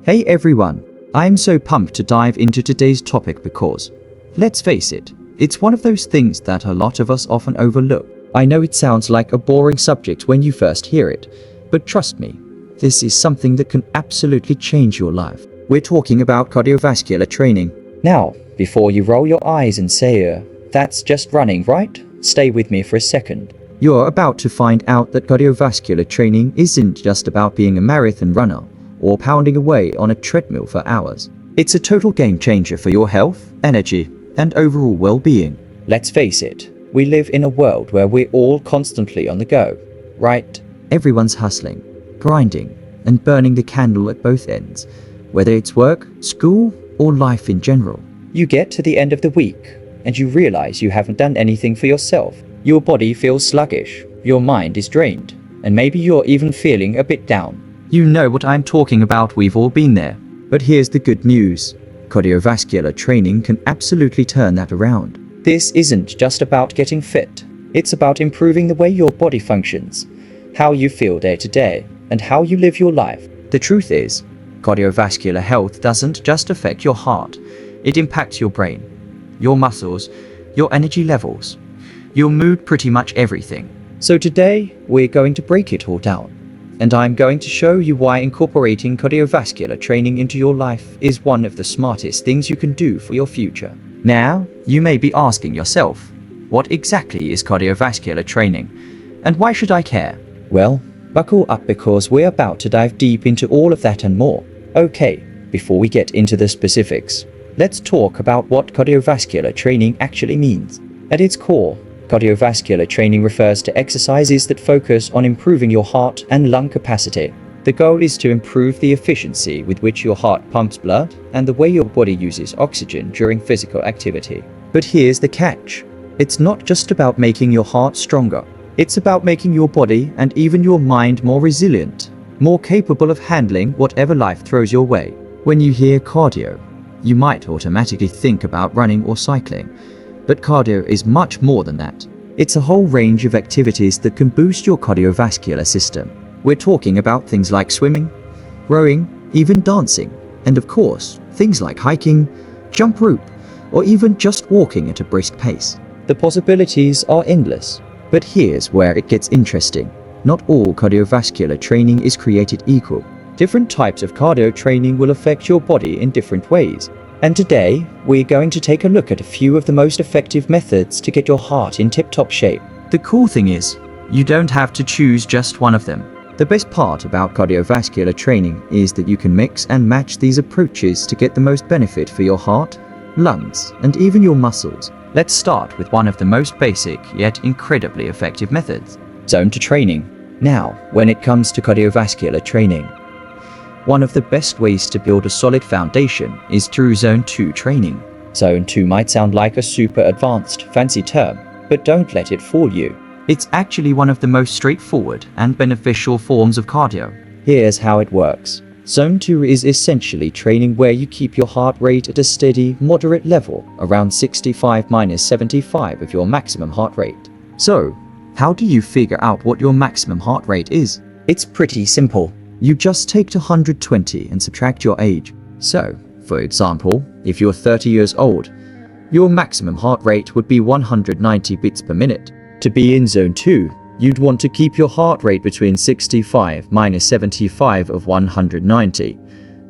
Hey everyone, I'm so pumped to dive into today's topic because, let's face it, it's one of those things that a lot of us often overlook. I know it sounds like a boring subject when you first hear it, but trust me, this is something that can absolutely change your life. We're talking about cardiovascular training. Now, before you roll your eyes and say, that's just running, right? Stay with me for a second. You're about to find out that cardiovascular training isn't just about being a marathon runner or pounding away on a treadmill for hours. It's a total game changer for your health, energy, and overall well-being. Let's face it, we live in a world where we're all constantly on the go, right? Everyone's hustling, grinding, and burning the candle at both ends, whether it's work, school, or life in general. You get to the end of the week, and you realize you haven't done anything for yourself. Your body feels sluggish, your mind is drained, and maybe you're even feeling a bit down. You know what I'm talking about, we've all been there. But here's the good news. Cardiovascular training can absolutely turn that around. This isn't just about getting fit. It's about improving the way your body functions, how you feel day to day, and how you live your life. The truth is, cardiovascular health doesn't just affect your heart. It impacts your brain, your muscles, your energy levels, your mood, pretty much everything. So today, we're going to break it all down. And I'm going to show you why incorporating cardiovascular training into your life is one of the smartest things you can do for your future. Now, you may be asking yourself, what exactly is cardiovascular training? And why should I care? Well, buckle up because we're about to dive deep into all of that and more. Okay, before we get into the specifics, let's talk about what cardiovascular training actually means. At its core, cardiovascular training refers to exercises that focus on improving your heart and lung capacity. The goal is to improve the efficiency with which your heart pumps blood and the way your body uses oxygen during physical activity. But here's the catch. It's not just about making your heart stronger. It's about making your body and even your mind more resilient, more capable of handling whatever life throws your way. When you hear cardio, you might automatically think about running or cycling. But cardio is much more than that. It's a whole range of activities that can boost your cardiovascular system. We're talking about things like swimming, rowing, even dancing, and of course, things like hiking, jump rope, or even just walking at a brisk pace. The possibilities are endless. But here's where it gets interesting. Not all cardiovascular training is created equal. Different types of cardio training will affect your body in different ways. And today, we're going to take a look at a few of the most effective methods to get your heart in tip-top shape. The cool thing is, you don't have to choose just one of them. The best part about cardiovascular training is that you can mix and match these approaches to get the most benefit for your heart, lungs, and even your muscles. Let's start with one of the most basic yet incredibly effective methods, zone 2 training. Now, when it comes to cardiovascular training, one of the best ways to build a solid foundation is through Zone 2 training. Zone 2 might sound like a super advanced, fancy term, but don't let it fool you. It's actually one of the most straightforward and beneficial forms of cardio. Here's how it works. Zone 2 is essentially training where you keep your heart rate at a steady, moderate level, around 65-75 of your maximum heart rate. So, how do you figure out what your maximum heart rate is? It's pretty simple. You just take 120 and subtract your age. So, for example, if you're 30 years old, your maximum heart rate would be 190 beats per minute. To be in Zone 2, you'd want to keep your heart rate between 65-75 of 190,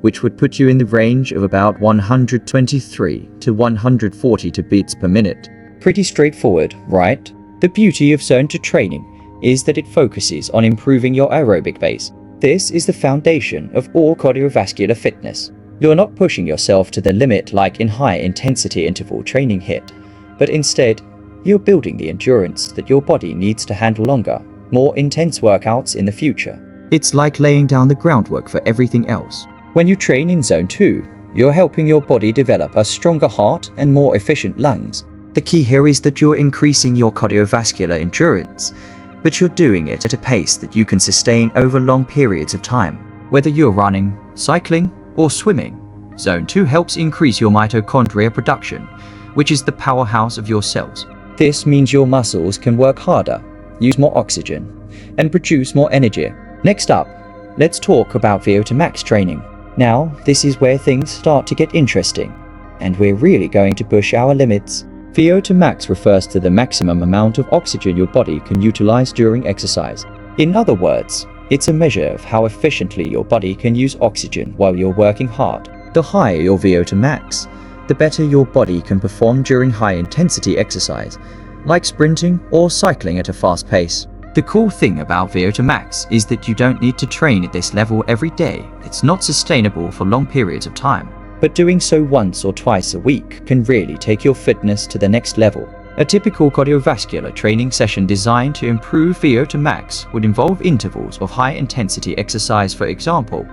which would put you in the range of about 123 to 140 beats per minute. Pretty straightforward, right? The beauty of Zone 2 training is that it focuses on improving your aerobic base. This is the foundation of all cardiovascular fitness. You're not pushing yourself to the limit like in high-intensity interval training HIIT, but instead, you're building the endurance that your body needs to handle longer, more intense workouts in the future. It's like laying down the groundwork for everything else. When you train in Zone 2, you're helping your body develop a stronger heart and more efficient lungs. The key here is that you're increasing your cardiovascular endurance, but you're doing it at a pace that you can sustain over long periods of time. Whether you're running, cycling, or swimming, Zone 2 helps increase your mitochondria production, which is the powerhouse of your cells. This means your muscles can work harder, use more oxygen, and produce more energy. Next up, let's talk about VO2 max training. Now, this is where things start to get interesting, and we're really going to push our limits. VO2 max refers to the maximum amount of oxygen your body can utilize during exercise. In other words, it's a measure of how efficiently your body can use oxygen while you're working hard. The higher your VO2 max, the better your body can perform during high-intensity exercise, like sprinting or cycling at a fast pace. The cool thing about VO2 max is that you don't need to train at this level every day. It's not sustainable for long periods of time. But doing so once or twice a week can really take your fitness to the next level. A typical cardiovascular training session designed to improve VO2 max would involve intervals of high-intensity exercise, for example,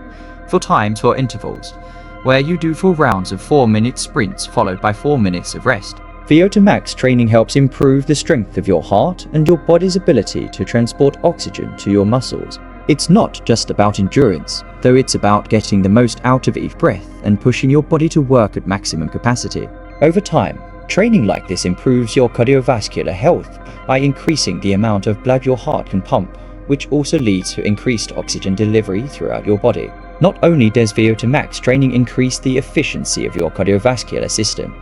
4 times 4 intervals, where you do 4 rounds of 4-minute sprints followed by 4 minutes of rest. VO2 max training helps improve the strength of your heart and your body's ability to transport oxygen to your muscles. It's not just about endurance, though it's about getting the most out of each breath and pushing your body to work at maximum capacity. Over time, training like this improves your cardiovascular health by increasing the amount of blood your heart can pump, which also leads to increased oxygen delivery throughout your body. Not only does VO2 max training increase the efficiency of your cardiovascular system,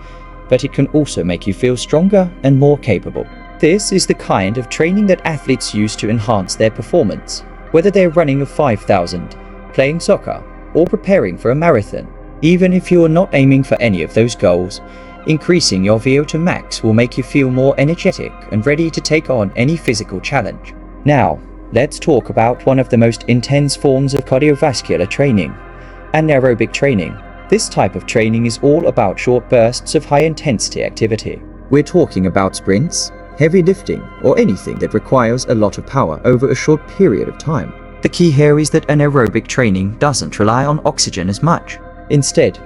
but it can also make you feel stronger and more capable. This is the kind of training that athletes use to enhance their performance, whether they're running a 5,000, playing soccer, or preparing for a marathon. Even if you're not aiming for any of those goals, increasing your VO2 max will make you feel more energetic and ready to take on any physical challenge. Now, let's talk about one of the most intense forms of cardiovascular training, anaerobic training. This type of training is all about short bursts of high-intensity activity. We're talking about sprints, heavy lifting, or anything that requires a lot of power over a short period of time. The key here is that anaerobic training doesn't rely on oxygen as much. Instead,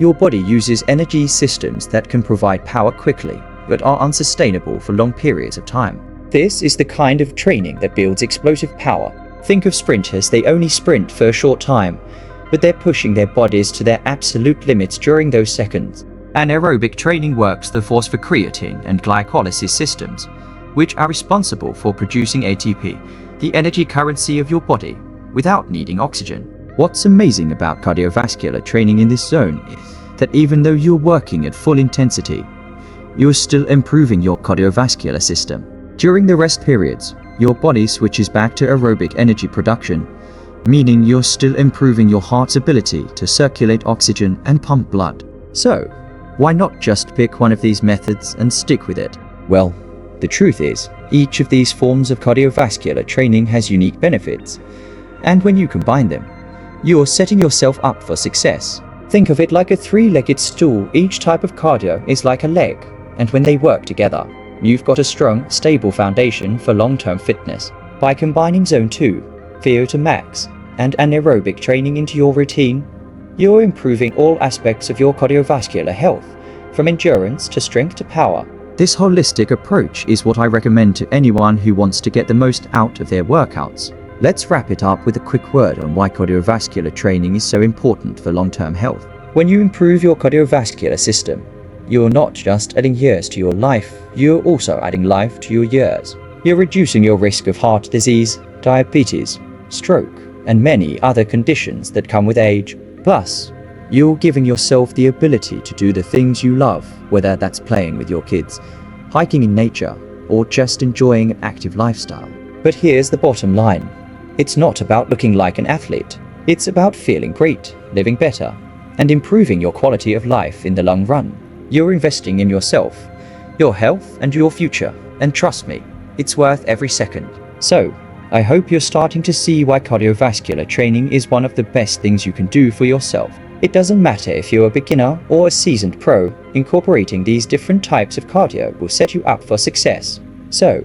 your body uses energy systems that can provide power quickly, but are unsustainable for long periods of time. This is the kind of training that builds explosive power. Think of sprinters. They only sprint for a short time, but they're pushing their bodies to their absolute limits during those seconds. Anaerobic training works the phosphor creatine and glycolysis systems, which are responsible for producing ATP, the energy currency of your body, without needing oxygen. What's amazing about cardiovascular training in this zone is that even though you're working at full intensity, you're still improving your cardiovascular system. During the rest periods, your body switches back to aerobic energy production, meaning you're still improving your heart's ability to circulate oxygen and pump blood. So, why not just pick one of these methods and stick with it? Well, the truth is, each of these forms of cardiovascular training has unique benefits, and when you combine them, you're setting yourself up for success. Think of it like a 3-legged stool. Each type of cardio is like a leg, and when they work together, you've got a strong, stable foundation for long-term fitness. By combining Zone 2, VO2 max, and anaerobic training into your routine, you're improving all aspects of your cardiovascular health, from endurance to strength to power. This holistic approach is what I recommend to anyone who wants to get the most out of their workouts. Let's wrap it up with a quick word on why cardiovascular training is so important for long-term health. When you improve your cardiovascular system, you're not just adding years to your life, you're also adding life to your years. You're reducing your risk of heart disease, diabetes, stroke, and many other conditions that come with age. Plus, you're giving yourself the ability to do the things you love, whether that's playing with your kids, hiking in nature, or just enjoying an active lifestyle. But here's the bottom line. It's not about looking like an athlete. It's about feeling great, living better, and improving your quality of life in the long run. You're investing in yourself, your health, and your future. And trust me, it's worth every second. So, I hope you're starting to see why cardiovascular training is one of the best things you can do for yourself. It doesn't matter if you're a beginner or a seasoned pro, incorporating these different types of cardio will set you up for success. So,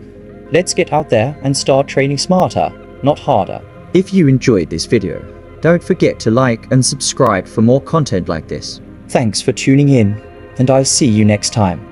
let's get out there and start training smarter, not harder. If you enjoyed this video, don't forget to like and subscribe for more content like this. Thanks for tuning in, and I'll see you next time.